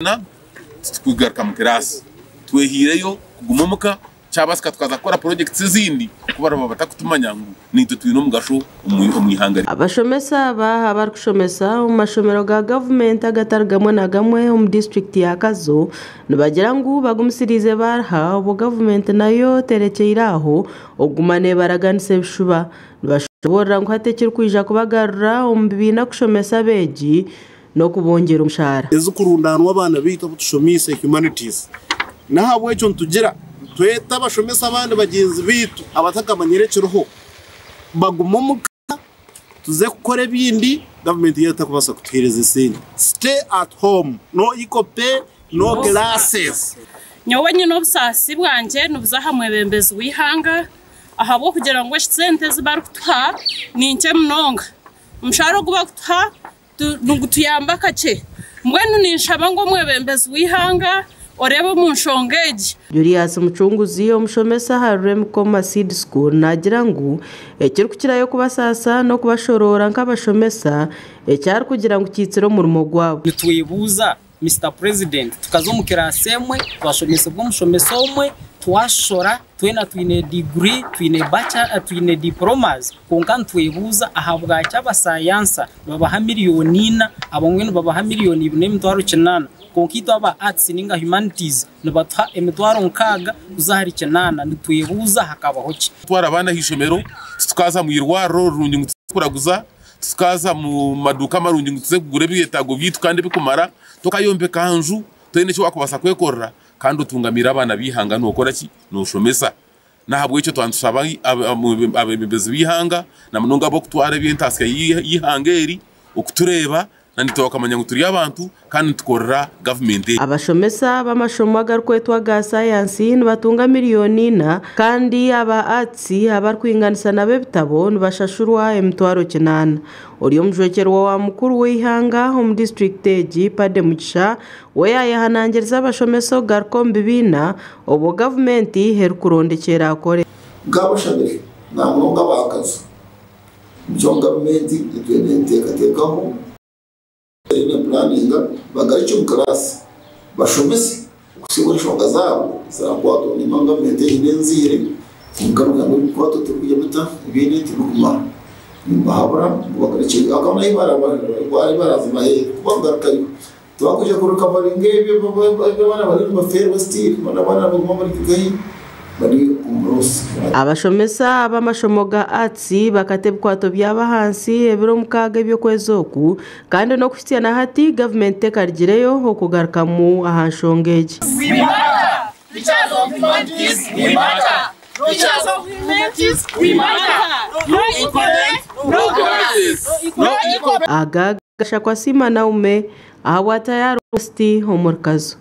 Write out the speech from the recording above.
na tukugaruka mu kirasi twehireyo kugumumuka cyabasika tukaza gukora projects zindi kubara batakutumanya ngo nitwe twino mugasho umwihangari abashomesa bari kushomesa mu mashomero ga government agatargamwe na gamwe mu district ya Kazo nibagira ngo bagumisirize barha ubu government nayo terekeiraho ogumane baraganise bishuba bashobora ngo hatekere kwija kubagarura umbibina kushomesa beji no kubongera umushara ezukurundanwa abana bita butushomise humanities nahabwe cyo tugira tweta bashomesa abandi bagenzi bitu abatakamanyerekeroho bagumumuka tuze gukora ibindi government yata kubasa kutuhereza isindi stay at home no ikope no classes nyowe nyino busasi bwanje nubuza hamwe bembezi wihanga ahabo kugira ngo sente zibarutha ninke mnonga umsharo gubakutha nugutuyamba kace mbwenu ninshaba ngo mwebembezi wihanga oreba mu nshongeje Julius Mucunguzi omushomesa Harem Koma Seed School nagira ngo ekiri kukirayo kubasasa no kubashorora nk'abashomesa ecyari kugira ngo kitsiro murimo gwabo nitwibuza Mr President tukazomukira semwe twashomesa bwo mushomesa omwe twashora twine degree twine bachelor twine diplomas konka twibuza ahabwa cy'abasayansa babaha miliyonina abongweno babaha miliyoni 2.9 konkito aba arts ninga humanities nibatha emitwaro nkaga uzahari cyenana nitwibuza hakabaho ki twara abana hishomero tukaza mu irwaro rungi kuraguza tukaza mu maduka marungi ngutse kugure biyetago bitu kandi bikumara tukayombe kanju twene cyo akubasa kwekorera kandi utungamira abana bihanga no gukora ki no shomesa nahabwe cyo twantusaba abebezi bihanga na munonga bo kutwara byentaska yihangeri okutureba nanito bakamanya ngo turi abantu kandi tukorera government abashomesa bamashomo agarkwetwa ga science batunga miliyoni na kandi aba atsi abarkwinganisa nabe bitabo bashashurwa emitwaro 9 uriyo mujwekero wa mukuru w'ihanga home district eji Pade Mugisha we yahanangiriza abashomesa garkom bibina obo government herukurondekera akore gabashabe namunga bakaza byo government itwenteka ina planinga bagaricho mkarasi bashomese kusibona shonga zabo zakwato ni government inenzire ngaruka ngo kwato tukuyemeta ibindi tubukuma bahabura bagaricho akana ibara barazibaye kubangaruka twakuja kuruka baringe bana bari bafere basti bana baguma muri kigayi bari umrosi abashomesa abamashomoga atsi bakatebwato byabahansi ebiro mukaga byo kwezoku kandi no kufitiana hati government tekargireyo okugaruka mu ahanshongeje aga gashakwa sima naume ahawata ya rosti homorkazo